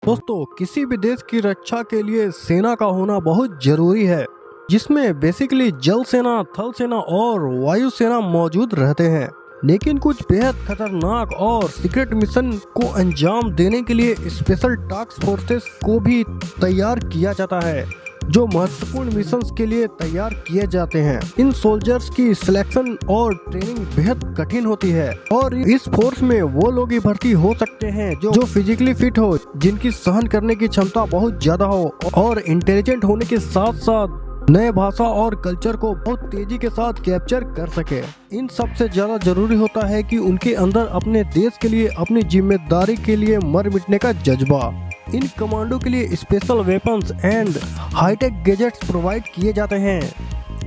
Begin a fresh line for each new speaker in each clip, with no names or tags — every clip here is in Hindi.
दोस्तों, किसी भी देश की रक्षा के लिए सेना का होना बहुत जरूरी है, जिसमें बेसिकली जल सेना, थल सेना और वायु सेना मौजूद रहते हैं। लेकिन कुछ बेहद खतरनाक और सीक्रेट मिशन को अंजाम देने के लिए स्पेशल टास्क फोर्सेस को भी तैयार किया जाता है, जो महत्वपूर्ण मिशंस के लिए तैयार किए जाते हैं। इन सोल्जर्स की सिलेक्शन और ट्रेनिंग बेहद कठिन होती है और इस फोर्स में वो लोग ही भर्ती हो सकते हैं जो फिजिकली फिट हो, जिनकी सहन करने की क्षमता बहुत ज्यादा हो और इंटेलिजेंट होने के साथ साथ नए भाषा और कल्चर को बहुत तेजी के साथ कैप्चर कर सके। इन सबसे ज्यादा जरूरी होता है कि उनके अंदर अपने देश के लिए, अपनी जिम्मेदारी के लिए मर मिटने का जज्बा। इन कमांडो के लिए special weapons and hi-tech gadgets provide किए जाते हैं,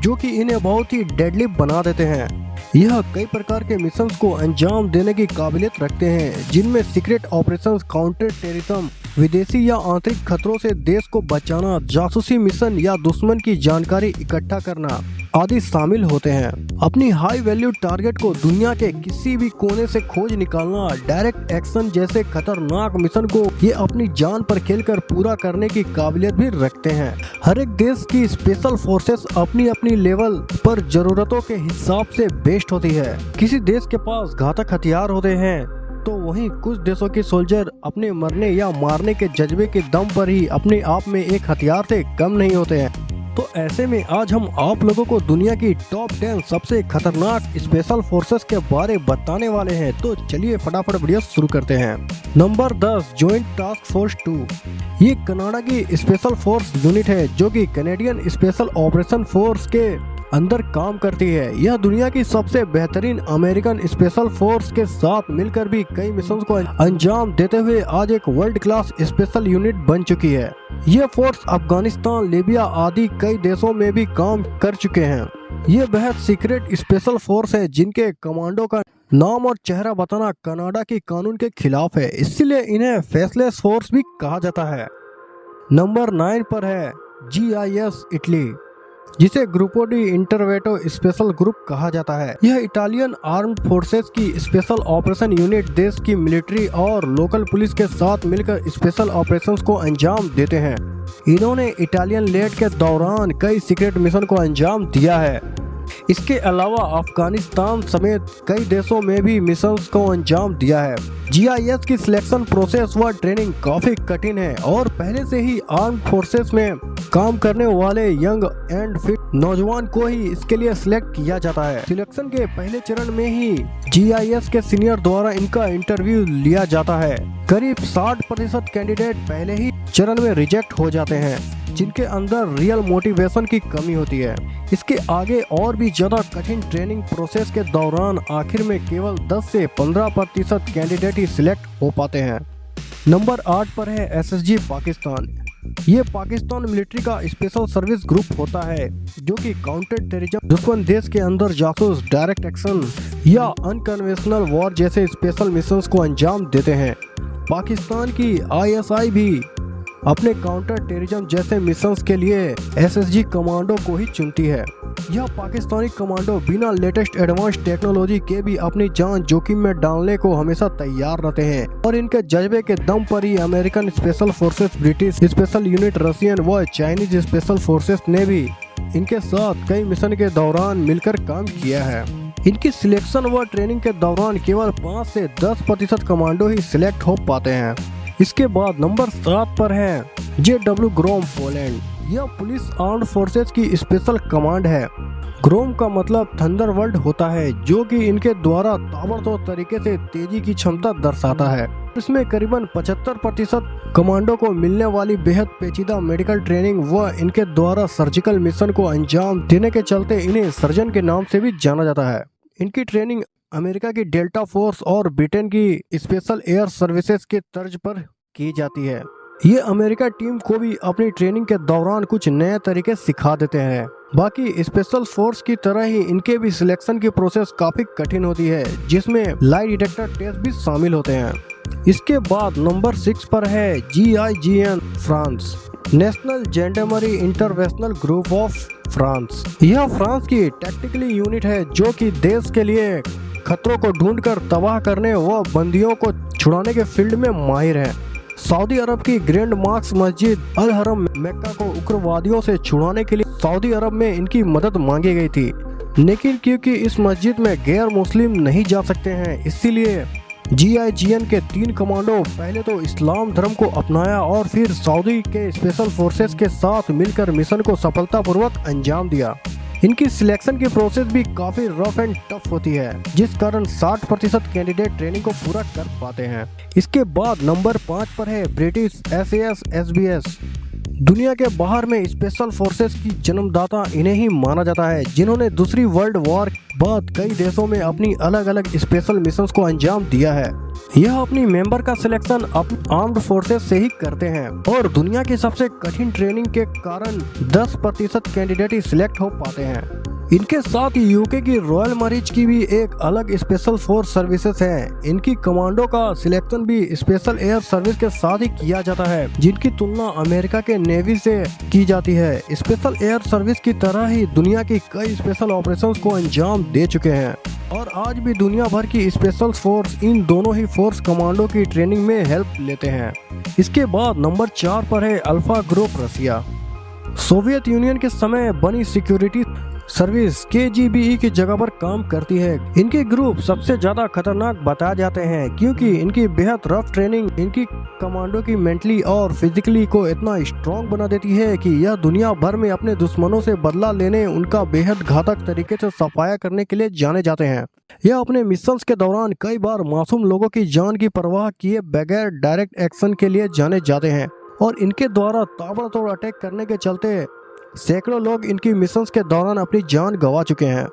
जो कि इन्हें बहुत ही डेडली बना देते हैं। यह कई प्रकार के मिशंस को अंजाम देने की काबिलियत रखते हैं, जिनमें सीक्रेट ऑपरेशंस, काउंटर टेररिज्म, विदेशी या आंतरिक खतरों से देश को बचाना, जासूसी मिशन या दुश्मन की जानकारी इकट्ठा करना आदि शामिल होते हैं। अपनी हाई वैल्यू टारगेट को दुनिया के किसी भी कोने से खोज निकालना, डायरेक्ट एक्शन जैसे खतरनाक मिशन को ये अपनी जान पर खेलकर पूरा करने की काबिलियत भी रखते हैं। हर एक देश की स्पेशल फोर्सेस अपनी अपनी लेवल पर जरूरतों के हिसाब से बेस्ट होती है। किसी देश के पास घातक हथियार होते हैं, तो वहीं कुछ देशों के सोल्जर अपने मरने या मारने के जज्बे के दम पर ही अपने आप में एक हथियार से कम नहीं होते हैं। तो ऐसे में आज हम आप लोगों को दुनिया की टॉप 10 सबसे खतरनाक स्पेशल फोर्सेस के बारे बताने वाले हैं। तो चलिए फटाफट वीडियो शुरू करते हैं। Number 10, joint task force 2। ये कनाडा की स्पेशल फोर्स यूनिट है, जो कि कैनेडियन स्पेशल ऑपरेशन फोर्स के अंदर काम करती है। यह दुनिया की सबसे बेहतरीन अमेरिकन स्पेशल फोर्स के साथ मिलकर भी कई मिशंस को अंजाम देते हुए आज एक वर्ल्ड क्लास स्पेशल यूनिट बन चुकी है। यह फोर्स अफगानिस्तान, लीबिया आदि कई देशों में भी काम कर चुके हैं। ये बेहद सीक्रेट स्पेशल फोर्स है, जिनके कमांडो का नाम और चेहरा बताना कनाडा के कानून के खिलाफ है, इसलिए इन्हें फेसलेस फोर्स भी कहा जाता है। नंबर 9 पर है GIS इटली, जिसे ग्रुपो डी इंटरवेटो स्पेशल ग्रुप कहा जाता है। यह इटालियन आर्म्ड फोर्सेस की स्पेशल ऑपरेशन यूनिट देश की मिलिट्री और लोकल पुलिस के साथ मिलकर स्पेशल ऑपरेशंस को अंजाम देते हैं। इन्होंने इटालियन लेड के दौरान कई सीक्रेट मिशन को अंजाम दिया है। इसके अलावा अफगानिस्तान समेत कई देशों में भी मिशंस को अंजाम दिया है। GIS की सिलेक्शन प्रोसेस व ट्रेनिंग काफी कठिन है और पहले से ही आर्म्ड फोर्सेस में काम करने वाले यंग एंड फिट नौजवान को ही इसके लिए सिलेक्ट किया जाता है। सिलेक्शन के पहले चरण में ही GIS के सीनियर द्वारा इनका इंटरव्यू लिया जाता है। करीब 60% कैंडिडेट पहले ही चरण में रिजेक्ट हो जाते हैं, जिनके अंदर रियल मोटिवेशन की कमी होती है। इसके आगे और भी ज्यादा कठिन ट्रेनिंग प्रोसेस के दौरान आखिर में केवल 10 से 15% कैंडिडेट ही सिलेक्ट हो पाते हैं। नंबर 8 पर है SSG पाकिस्तान। ये पाकिस्तान मिलिट्री का स्पेशल सर्विस ग्रुप होता है, जो कि काउंटर टेररिज्म, दुश्मन देश के अंदर जासूस, डायरेक्ट एक्शन या अनकन्वेंशनल वॉर जैसे स्पेशल मिशंस को अंजाम देते हैं। पाकिस्तान की ISI भी अपने काउंटर टेररिज्म जैसे मिशंस के लिए SSG कमांडो को ही चुनती है। यह पाकिस्तानी कमांडो बिना लेटेस्ट एडवांस टेक्नोलॉजी के भी अपनी जान जोखिम में डालने को हमेशा तैयार रहते हैं और इनके जज्बे के दम पर ही American special forces, British special unit, Russian व चाइनीज स्पेशल फोर्सेस ने भी इनके साथ कई मिशन के दौरान मिलकर काम किया है। इनकी सिलेक्शन व ट्रेनिंग के दौरान केवल 5 से 10% कमांडो ही सिलेक्ट हो पाते हैं। इसके बाद नंबर 7 पर है JW ग्रोम पोलैंड। यह पुलिस आर्म्ड फोर्सेस की स्पेशल कमांड है। ग्रोम का मतलब थंडरबर्ड होता है, जो कि इनके द्वारा ताबड़तोड़ तरीके से तेजी की क्षमता दर्शाता है। इसमें करीबन 75% कमांडो को मिलने वाली बेहद पेचीदा मेडिकल ट्रेनिंग व इनके द्वारा सर्जिकल मिशन को अंजाम देने के चलते इन्हें सर्जन के नाम से भी जाना जाता है। इनकी ट्रेनिंग अमेरिका की डेल्टा फोर्स और ब्रिटेन की स्पेशल एयर सर्विसेज के तर्ज पर की जाती है। ये अमेरिका टीम को भी अपनी ट्रेनिंग के दौरान कुछ नए तरीके सिखा देते हैं। बाकी स्पेशल फोर्स की तरह ही इनके भी सिलेक्शन की प्रोसेस काफी कठिन होती है, जिसमें लाई डिटेक्टर टेस्ट भी शामिल होते हैं। इसके बाद नंबर 6 पर है GIGN France, national gendarmerie interventional group of France. यह फ्रांस की टैक्टिकली यूनिट है, जो कि देश के लिए खतरों को ढूंढकर तबाह करने व बंदियों को छुड़ाने के फील्ड में माहिर है। सऊदी अरब की ग्रैंड मॉस्क मस्जिद अल हरम मक्का को उग्रवादियों से छुड़ाने के लिए सऊदी अरब में इनकी मदद मांगी गई थी, लेकिन क्योंकि इस मस्जिद में गैर मुस्लिम नहीं जा सकते हैं, इसीलिए GIGN के 3 कमांडो पहले तो इस्लाम धर्म को अपनाया और फिर सऊदी के स्पेशल फोर्सेस के साथ मिलकर मिशन को सफलतापूर्वक अंजाम दिया। इनकी सिलेक्शन की प्रोसेस भी काफी रफ एंड टफ होती है, जिस कारण 60% कैंडिडेट ट्रेनिंग को पूरा कर पाते हैं। इसके बाद नंबर 5 पर है ब्रिटिश SAS SBS। दुनिया के बाहर में स्पेशल फोर्सेस की जन्मदाता इन्हें ही माना जाता है, जिन्होंने दूसरी वर्ल्ड वॉर बाद कई देशों में अपनी अलग अलग स्पेशल मिशंस को अंजाम दिया है। यह अपनी मेंबर का सिलेक्शन अपनी आर्म्ड फोर्सेस से ही करते हैं और दुनिया की सबसे कठिन ट्रेनिंग के कारण 10% कैंडिडेट ही सिलेक्ट हो पाते हैं। इनके साथ ही यूके की रॉयल मरीज की भी एक अलग स्पेशल फोर्स सर्विसेज है। इनकी कमांडो का सिलेक्शन भी स्पेशल एयर सर्विस के साथ ही किया जाता है, जिनकी तुलना अमेरिका के नेवी से की जाती है। स्पेशल एयर सर्विस की तरह ही दुनिया की कई स्पेशल ऑपरेशंस को अंजाम दे चुके हैं और आज भी दुनिया भर की स्पेशल फोर्स इन दोनों ही फोर्स कमांडो की ट्रेनिंग में हेल्प लेते हैं। इसके बाद नंबर 4 पर है अल्फा ग्रुप रसिया। सोवियत यूनियन के समय बनी सिक्योरिटी सर्विस KGBE की जगह पर काम करती है। इनके ग्रुप सबसे ज्यादा खतरनाक बताए जाते हैं क्योंकि इनकी बेहद रफ ट्रेनिंग इनकी कमांडो की मेंटली और फिजिकली को इतना स्ट्रॉन्ग बना देती है कि यह दुनिया भर में अपने दुश्मनों से बदला लेने उनका बेहद घातक तरीके से सफाया करने के लिए जाने जाते हैं। यह अपने मिशंस के दौरान कई बार मासूम लोगों की जान की परवाह किए बगैर डायरेक्ट एक्शन के लिए जाने जाते हैं और इनके द्वारा ताबड़तोड़ अटैक करने के चलते सैकड़ों लोग इनकी मिशंस के दौरान अपनी जान गंवा चुके हैं।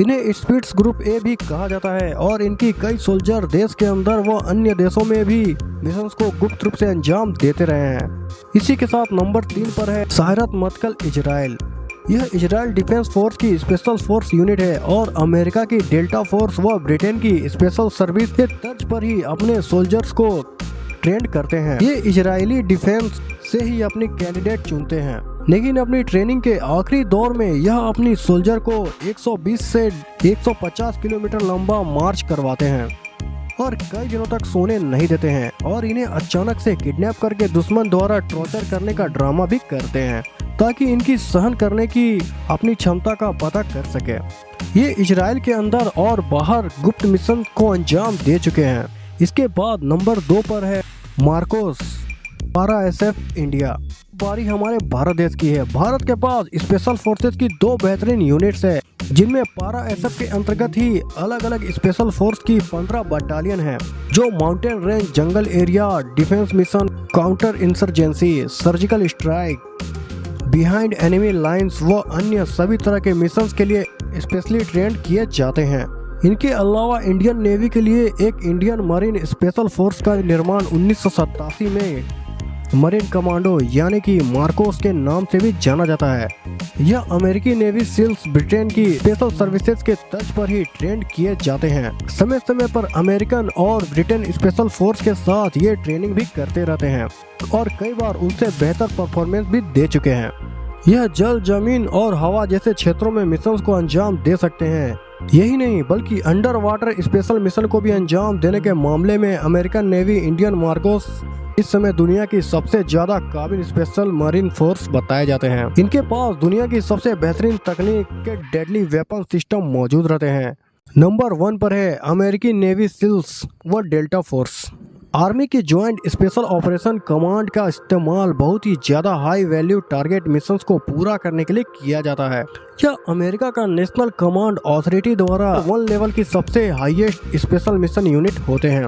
इन्हें स्पिट्स ग्रुप A भी कहा जाता है और इनकी कई सोल्जर देश के अंदर व अन्य देशों में भी मिशंस को गुप्त रूप से अंजाम देते रहे हैं। इसी के साथ नंबर 3 पर है सायरत मदकल इजराइल। यह इजराइल डिफेंस फोर्स की स्पेशल फोर्स यूनिट है और अमेरिका की डेल्टा फोर्स व ब्रिटेन की स्पेशल सर्विस के तर्ज पर ही अपने सोल्जर्स को ट्रेंड करते हैं। ये इजरायली डिफेंस से ही अपनी कैंडिडेट चुनते हैं, लेकिन अपनी ट्रेनिंग के आखिरी दौर में यह अपनी सोल्जर को 120 से 150 किलोमीटर लंबा मार्च करवाते हैं और कई दिनों तक सोने नहीं देते हैं और इन्हें अचानक से किडनैप करके दुश्मन द्वारा टॉर्चर करने का ड्रामा भी करते हैं ताकि इनकी सहन करने की अपनी क्षमता का पता कर सके। ये इजराइल के अंदर और बाहर गुप्त मिशन को अंजाम दे चुके हैं। इसके बाद नंबर 2 पर है मार्कोस पारा SF इंडिया। बारी हमारे भारत देश की है। भारत के पास स्पेशल फोर्सेस की 2 बेहतरीन यूनिट्स है, जिनमें पारा SF के अंतर्गत ही अलग अलग स्पेशल फोर्स की 15 बटालियन है, जो माउंटेन रेंज, जंगल area, defence mission, counter insurgency, surgical strike, behind enemy lines व अन्य सभी तरह के मिशंस के लिए स्पेशली ट्रेंड किए जाते हैं। इनके अलावा इंडियन नेवी के लिए एक इंडियन मरीन स्पेशल फोर्स का निर्माण 1987 में मरीन कमांडो यानी कि मार्कोस के नाम से भी जाना जाता है। यह अमेरिकी नेवी सील्स ब्रिटेन की स्पेशल सर्विसेज के तर्ज पर ही ट्रेंड किए जाते हैं। समय समय पर अमेरिकन और ब्रिटेन स्पेशल फोर्स के साथ ये ट्रेनिंग भी करते रहते हैं और कई बार उनसे बेहतर परफॉर्मेंस भी दे चुके हैं। यह जल, जमीन और हवा जैसे क्षेत्रों में मिशंस को अंजाम दे सकते हैं। यही नहीं बल्कि अंडर वाटर स्पेशल मिशन को भी अंजाम देने के मामले में अमेरिकन नेवी इंडियन मार्कोस इस समय दुनिया की सबसे ज्यादा काबिल स्पेशल मरीन फोर्स बताए जाते हैं। इनके पास दुनिया की सबसे बेहतरीन तकनीक के डेडली वेपन सिस्टम मौजूद रहते हैं। नंबर 1 पर है अमेरिकी नेवी सील्स व डेल्टा फोर्स। आर्मी की ज्वाइंट स्पेशल ऑपरेशन कमांड का इस्तेमाल बहुत ही ज्यादा हाई वैल्यू टारगेट मिशंस को पूरा करने के लिए किया जाता है। यह अमेरिका का नेशनल कमांड अथॉरिटी द्वारा 1 लेवल की सबसे हाईएस्ट स्पेशल मिशन यूनिट होते हैं,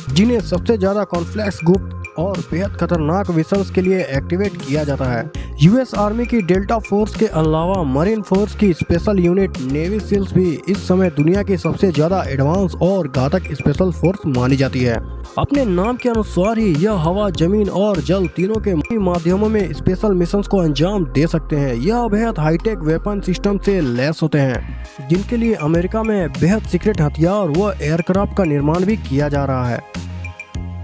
जिन्हें सबसे ज्यादा कॉम्प्लेक्स, गुप्त और बेहद खतरनाक मिशंस के लिए एक्टिवेट किया जाता है। यूएस आर्मी की डेल्टा फोर्स के अलावा मरीन फोर्स की स्पेशल यूनिट नेवी सील्स भी इस समय दुनिया की सबसे ज्यादा एडवांस और घातक स्पेशल फोर्स मानी जाती है। अपने नाम के अनुसार ही यह हवा, जमीन और जल तीनों के माध्यमों में स्पेशल मिशंस को अंजाम दे सकते हैं। यह बेहद हाईटेक वेपन सिस्टम से लैस होते हैं, जिनके लिए अमेरिका में बेहद सीक्रेट हथियार व एयरक्राफ्ट का निर्माण भी किया जा रहा है।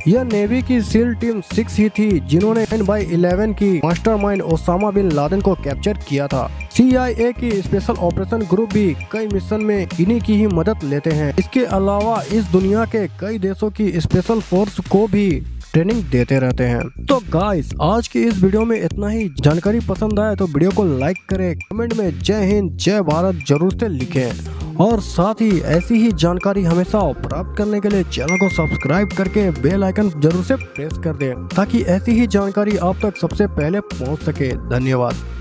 यह नेवी की सील टीम 6 ही थी जिन्होंने 9/11 की मास्टरमाइंड ओसामा बिन लादेन को कैप्चर किया था। CIA की स्पेशल ऑपरेशन ग्रुप भी कई मिशन में इन्हीं की ही मदद लेते हैं। इसके अलावा इस दुनिया के कई देशों की स्पेशल फोर्स को भी ट्रेनिंग देते रहते हैं। तो गाइस आज की इस वीडियो में इतना ही। जानकारी पसंद आए तो वीडियो को लाइक करें, कमेंट में जय हिंद जय भारत जरूर से लिखें और साथ ही ऐसी ही जानकारी हमेशा प्राप्त करने के लिए चैनल को सब्सक्राइब करके बेल आइकन जरूर से प्रेस कर दें ताकि ऐसी ही जानकारी आप तक सबसे पहले पहुंच सके। धन्यवाद।